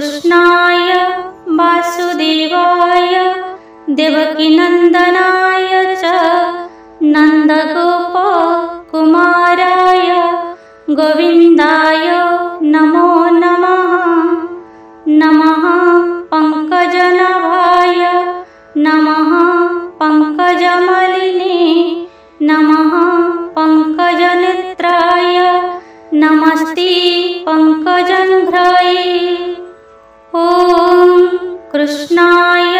कृष्णाय वासुदेवाय देवकीनन्दनाय च नन्दगोपकुमाराय गोविन्दाय नमो नमः। नमः पङ्कजनाभाय नमः पङ्कजमालिने नमः पङ्कजनेत्राय नमस्ते पङ्कजङ्घ्राये। ॐ कृष्णाय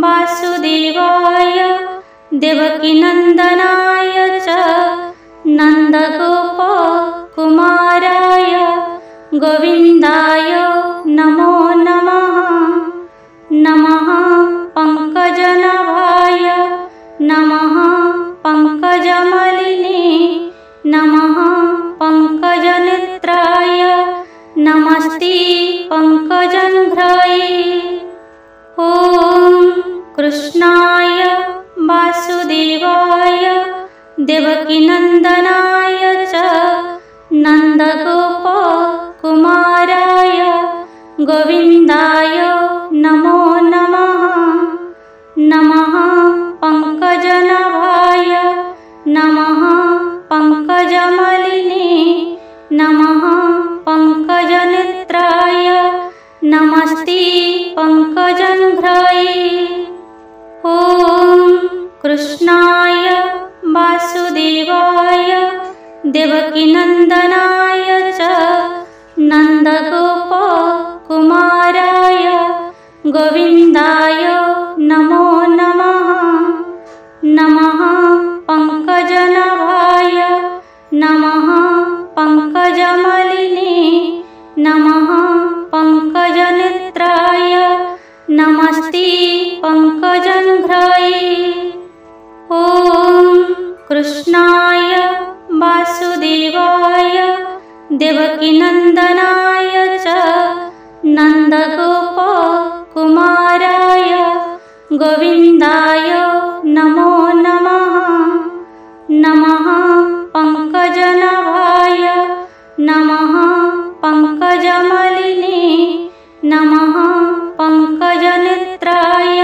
वासुदेवाय देवकीनन्दनाय च नन्दगोपकुमाराय गोविन्दाय नमो नमः। नमः पङ्कजनाभाय नमः पङ्कजमालिने नमः पङ्कजनेत्राय नमस्ते पङ्कजङ्घ्राये। ॐ कृष्णाय वासुदेवाय देवकीनन्दनाय च नन्दगोपकुमाराय गोविन्दाय नमो नमः। नमः पङ्कजनाभाय नमः पङ्कजमालिने नमः पङ्कजनेत्राय नमस्ते पङ्कजङ्घ्राये। ॐ कृष्णाय वासुदेवाय देवकीनन्दनाय च नन्दगोपकुमाराय गोविन्दाय नमो नमः। नमः पङ्कजनाभाय नमः पङ्कजमालिने नमः पङ्कजनेत्राय नमस्ते पङ्कजङ्घ्राये। ॐ कृष्णाय वासुदेवाय देवकीनन्दनाय च नन्दगोपकुमाराय गोविन्दाय नमो नमः। नमः पङ्कजनाभाय नमः पङ्कजमालिने नमः पङ्कजनेत्राय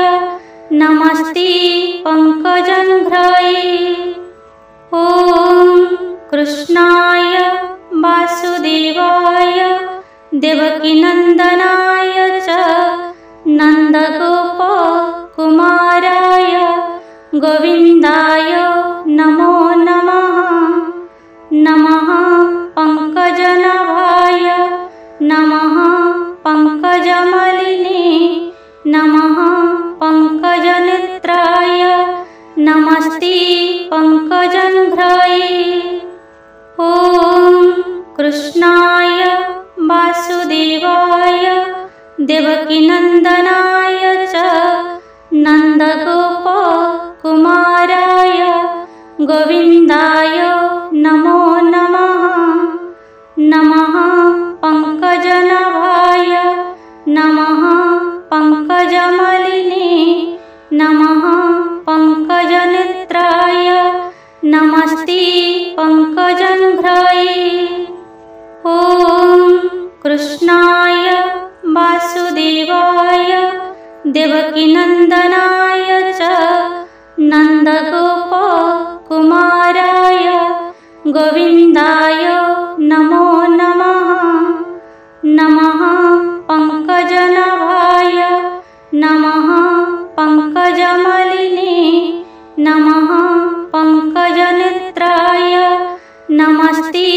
नमस्ते पङ्कजङ्घ्राये। ॐ कृष्णाय वासुदेवाय देवकीनन्दनाय च नन्दगोपकुमाराय गोविन्दाय नमो नमः। नमः पङ्कजनाभाय नमः पङ्कजमालिने नमः पङ्कजनेत्राय नमस्ते पङ्कजङ्घ्राये। ॐ कृष्णाय वासुदेवाय देवकीनन्दनाय च नन्दगोपकुमाराय गोविन्दाय नमो नमः। नमः पङ्कजनाभाय नमः पङ्कजमालिने नमः पङ्कजनेत्राय नमस्ते पङ्कजङ्घ्राये। ॐ कृष्णाय वासुदेवाय देवकीनन्दनाय च नन्दगोपकुमाराय गोविन्दाय नमो नमः। नमः पङ्कजनाभाय नमः पङ्कजमालिने नमः पङ्कजनेत्राय नमस्ते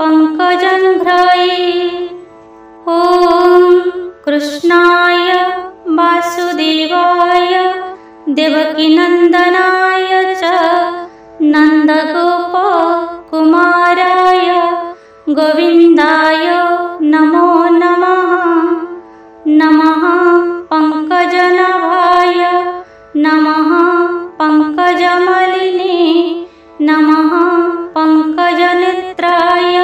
पङ्कजङ्घ्राये। ॐ कृष्णाय वासुदेवाय देवकीनन्दनाय च नन्दगोपकुमाराय गोविन्दाय नमो नमः। नमः पङ्कजनाभाय नमः पङ्कजमालिने नमः पङ्कजनेत्राय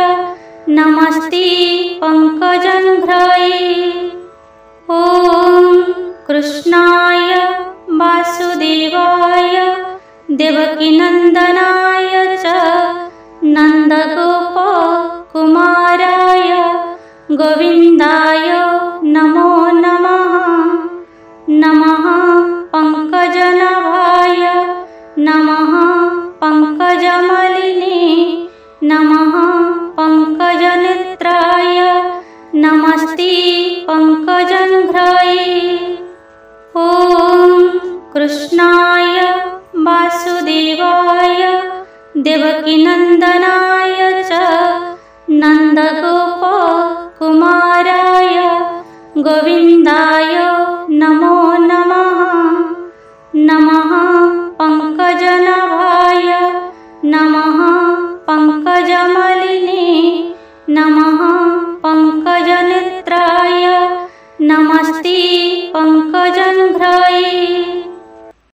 नमस्ते पङ्कजङ्घ्राये। ॐ कृष्णाय वासुदेवाय देवकीनन्दनाय च नन्दगोपकुमाराय गोविन्दाय नमो देवकीनन्दनाय च नन्दगोपालाय